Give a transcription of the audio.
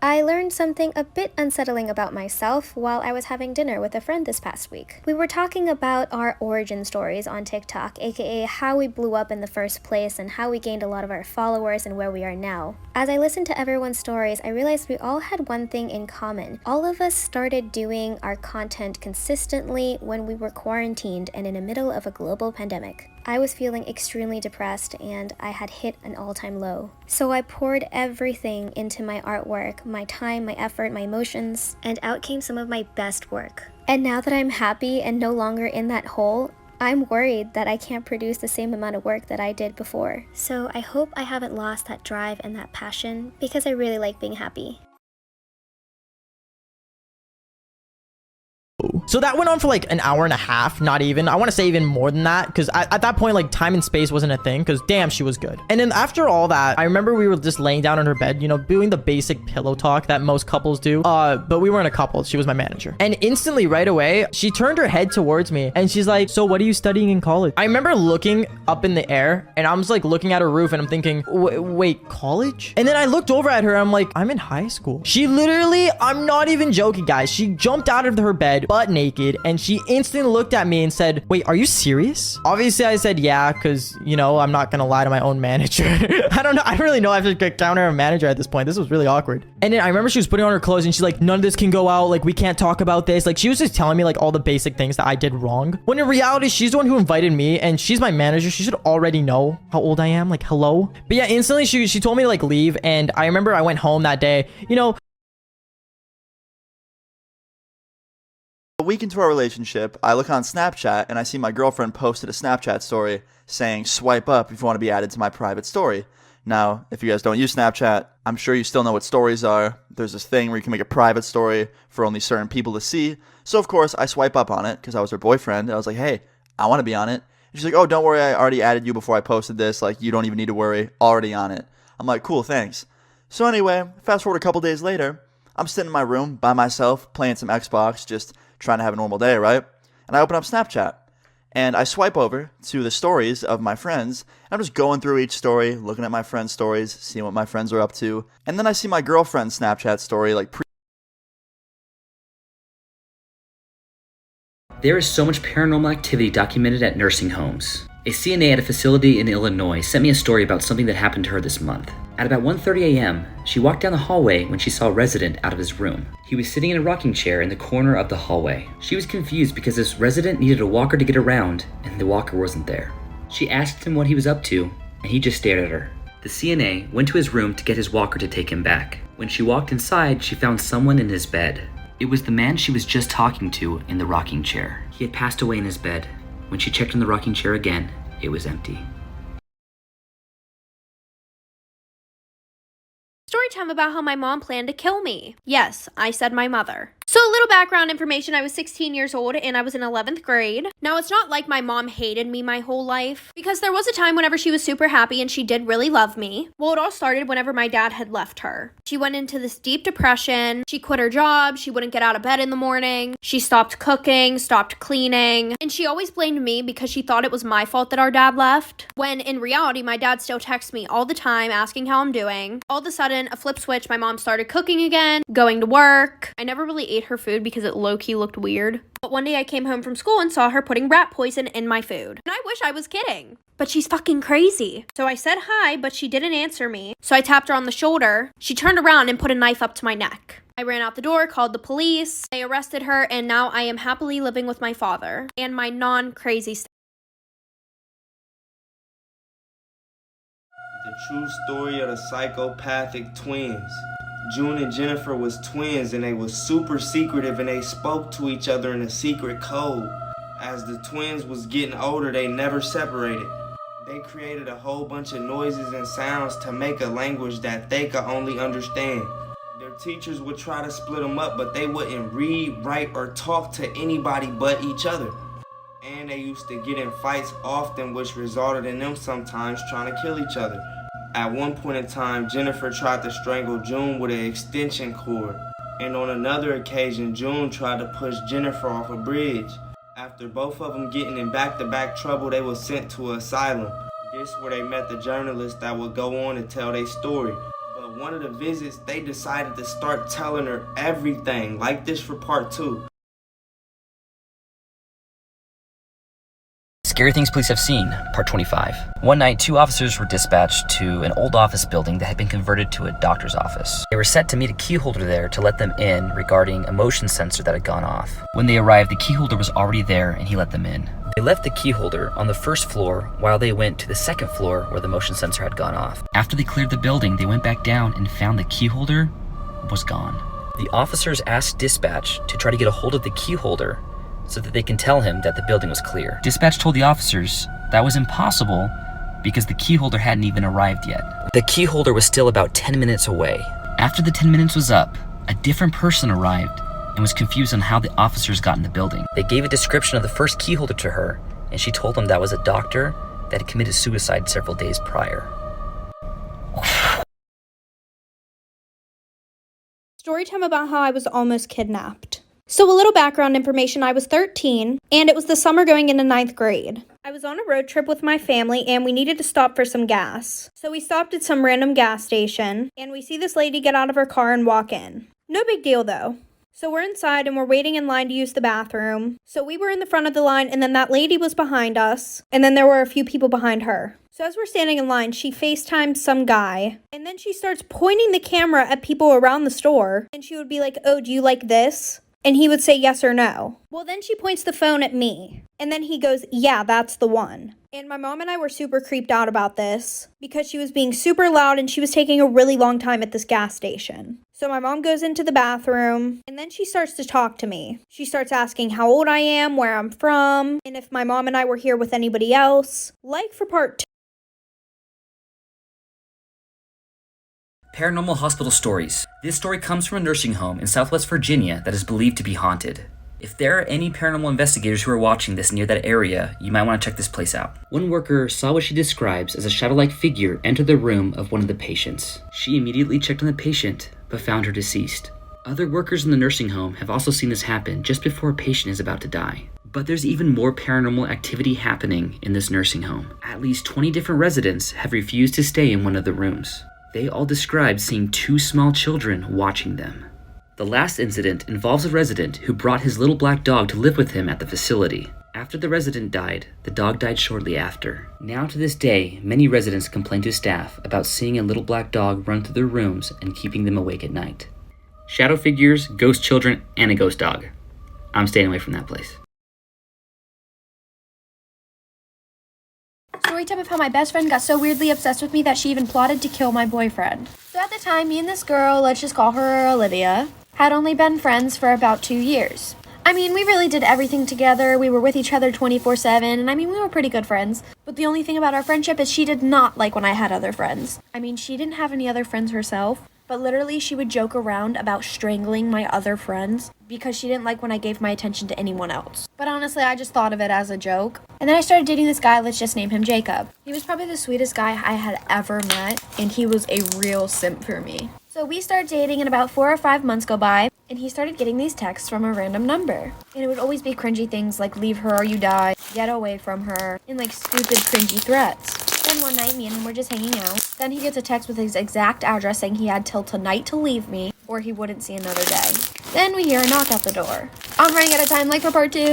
I learned something a bit unsettling about myself while I was having dinner with a friend this past week. We were talking about our origin stories on TikTok, aka how we blew up in the first place and how we gained a lot of our followers and where we are now. As I listened to everyone's stories, I realized we all had one thing in common. All of us started doing our content consistently when we were quarantined and in the middle of a global pandemic. I was feeling extremely depressed and I had hit an all-time low. So I poured everything into my artwork, my time, my effort, my emotions, and out came some of my best work. And now that I'm happy and no longer in that hole, I'm worried that I can't produce the same amount of work that I did before. So I hope I haven't lost that drive and that passion because I really like being happy. So that went on for like an hour and a half, not even. I want to say even more than that, because at that point, like, time and space wasn't a thing, because damn, she was good. And then after all that, I remember we were just laying down on her bed, you know, doing the basic pillow talk that most couples do. But we weren't a couple. She was my manager. And instantly, right away, she turned her head towards me and she's like, so what are you studying in college? I remember looking up in the air and I was like looking at her roof and I'm thinking, wait, college? And then I looked over at her and I'm like, I'm in high school. She literally, I'm not even joking, guys. She jumped out of her bed, butt naked, and she instantly looked at me and said, wait, are you serious? Obviously I said yeah, because, you know, I'm not gonna lie to my own manager. I don't really know if I should counter a manager at this point. This was really awkward. And then I remember she was putting on her clothes and she's like, none of this can go out, like, we can't talk about this. Like, she was just telling me like all the basic things that I did wrong, when in reality she's the one who invited me and she's my manager. She should already know how old I am. Like, hello. But yeah, instantly she told me to like leave, and I remember I went home that day, you know. A week into our relationship, I look on Snapchat and I see my girlfriend posted a Snapchat story saying, swipe up if you want to be added to my private story. Now, if you guys don't use Snapchat, I'm sure you still know what stories are. There's this thing where you can make a private story for only certain people to see. So of course, I swipe up on it because I was her boyfriend. I was like, hey, I want to be on it. And she's like, oh, don't worry, I already added you before I posted this. Like, you don't even need to worry, already on it. I'm like, cool, thanks. So anyway, fast forward a couple days later, I'm sitting in my room by myself playing some Xbox, just trying to have a normal day, right? And I open up Snapchat and I swipe over to the stories of my friends. I'm just going through each story, looking at my friends' stories, seeing what my friends are up to. And then I see my girlfriend's Snapchat story, like There is so much paranormal activity documented at nursing homes. A CNA at a facility in Illinois sent me a story about something that happened to her this month. At about 1:30 a.m., she walked down the hallway when she saw a resident out of his room. He was sitting in a rocking chair in the corner of the hallway. She was confused because this resident needed a walker to get around, and the walker wasn't there. She asked him what he was up to, and he just stared at her. The CNA went to his room to get his walker to take him back. When she walked inside, she found someone in his bed. It was the man she was just talking to in the rocking chair. He had passed away in his bed. When she checked in the rocking chair again, it was empty. Storytime about how my mom planned to kill me. Yes, I said my mother. So a little background information, I was 16 years old and I was in 11th grade. Now it's not like my mom hated me my whole life, because there was a time whenever she was super happy and she did really love me. Well, it all started whenever my dad had left her. She went into this deep depression, she quit her job, she wouldn't get out of bed in the morning, she stopped cooking, stopped cleaning, and she always blamed me because she thought it was my fault that our dad left, when in reality my dad still texts me all the time asking how I'm doing. All of a sudden, a flip switch, my mom started cooking again, going to work. I never really ate her food because it low-key looked weird. But one day I came home from school and saw her putting rat poison in my food. And I wish I was kidding. But she's fucking crazy. So I said hi, but she didn't answer me. So I tapped her on the shoulder. She turned around and put a knife up to my neck. I ran out the door, called the police. They arrested her, and now I am happily living with my father and my non-crazy The true story of the psychopathic twins. June and Jennifer was twins, and they was super secretive, and they spoke to each other in a secret code. As the twins was getting older, they never separated. They created a whole bunch of noises and sounds to make a language that they could only understand. Their teachers would try to split them up, but they wouldn't read, write, or talk to anybody but each other. And they used to get in fights often, which resulted in them sometimes trying to kill each other. At one point in time, Jennifer tried to strangle June with an extension cord. And on another occasion, June tried to push Jennifer off a bridge. After both of them getting in back-to-back trouble, they were sent to an asylum. This where they met the journalist that would go on and tell their story. But On one of the visits, they decided to start telling her everything, like this for part 2. Scary Things Police Have Seen, Part 25. One night, 2 officers were dispatched to an old office building that had been converted to a doctor's office. They were set to meet a key holder there to let them in regarding a motion sensor that had gone off. When they arrived, the key holder was already there and he let them in. They left the key holder on the first floor while they went to the second floor where the motion sensor had gone off. After they cleared the building, they went back down and found the key holder was gone. The officers asked dispatch to try to get a hold of the key holder so that they can tell him that the building was clear. Dispatch told the officers that was impossible because the key holder hadn't even arrived yet. The key holder was still about 10 minutes away. After the 10 minutes was up, a different person arrived and was confused on how the officers got in the building. They gave a description of the first key holder to her, and she told them that was a doctor that had committed suicide several days prior. Storytime about how I was almost kidnapped. So a little background information, I was 13, and it was the summer going into 9th grade. I was on a road trip with my family, and we needed to stop for some gas. So we stopped at some random gas station, and we see this lady get out of her car and walk in. No big deal though. So we're inside, and we're waiting in line to use the bathroom. So we were in the front of the line, and then that lady was behind us, and then there were a few people behind her. So as we're standing in line, she FaceTimes some guy, and then she starts pointing the camera at people around the store, and she would be like, "Oh, do you like this?" And he would say yes or no. Well, then she points the phone at me. And then he goes, "Yeah, that's the one." And my mom and I were super creeped out about this because she was being super loud and she was taking a really long time at this gas station. So my mom goes into the bathroom and then she starts to talk to me. She starts asking how old I am, where I'm from, and if my mom and I were here with anybody else. Like for part 2. Paranormal Hospital Stories. This story comes from a nursing home in Southwest Virginia that is believed to be haunted. If there are any paranormal investigators who are watching this near that area, you might want to check this place out. One worker saw what she describes as a shadow-like figure enter the room of one of the patients. She immediately checked on the patient, but found her deceased. Other workers in the nursing home have also seen this happen just before a patient is about to die. But there's even more paranormal activity happening in this nursing home. At least 20 different residents have refused to stay in one of the rooms. They all described seeing 2 small children watching them. The last incident involves a resident who brought his little black dog to live with him at the facility. After the resident died, the dog died shortly after. Now to this day, many residents complain to staff about seeing a little black dog run through their rooms and keeping them awake at night. Shadow figures, ghost children, and a ghost dog. I'm staying away from that place. Storytime of how my best friend got so weirdly obsessed with me that she even plotted to kill my boyfriend. So at the time, me and this girl, let's just call her Olivia, had only been friends for about 2 years. I mean, we really did everything together. We were with each other 24/7, and I mean, we were pretty good friends. But the only thing about our friendship is she did not like when I had other friends. I mean, she didn't have any other friends herself, but literally she would joke around about strangling my other friends because she didn't like when I gave my attention to anyone else. But honestly, I just thought of it as a joke. And then I started dating this guy, let's just name him Jacob. He was probably the sweetest guy I had ever met, and he was a real simp for me. So we started dating and about 4 or 5 months go by, and he started getting these texts from a random number. And it would always be cringy things like leave her or you die, get away from her, and like stupid cringy threats. Then one night, me and him were just hanging out. Then he gets a text with his exact address saying he had till tonight to leave me or he wouldn't see another day. Then we hear a knock at the door. I'm running out of time, like for part 2.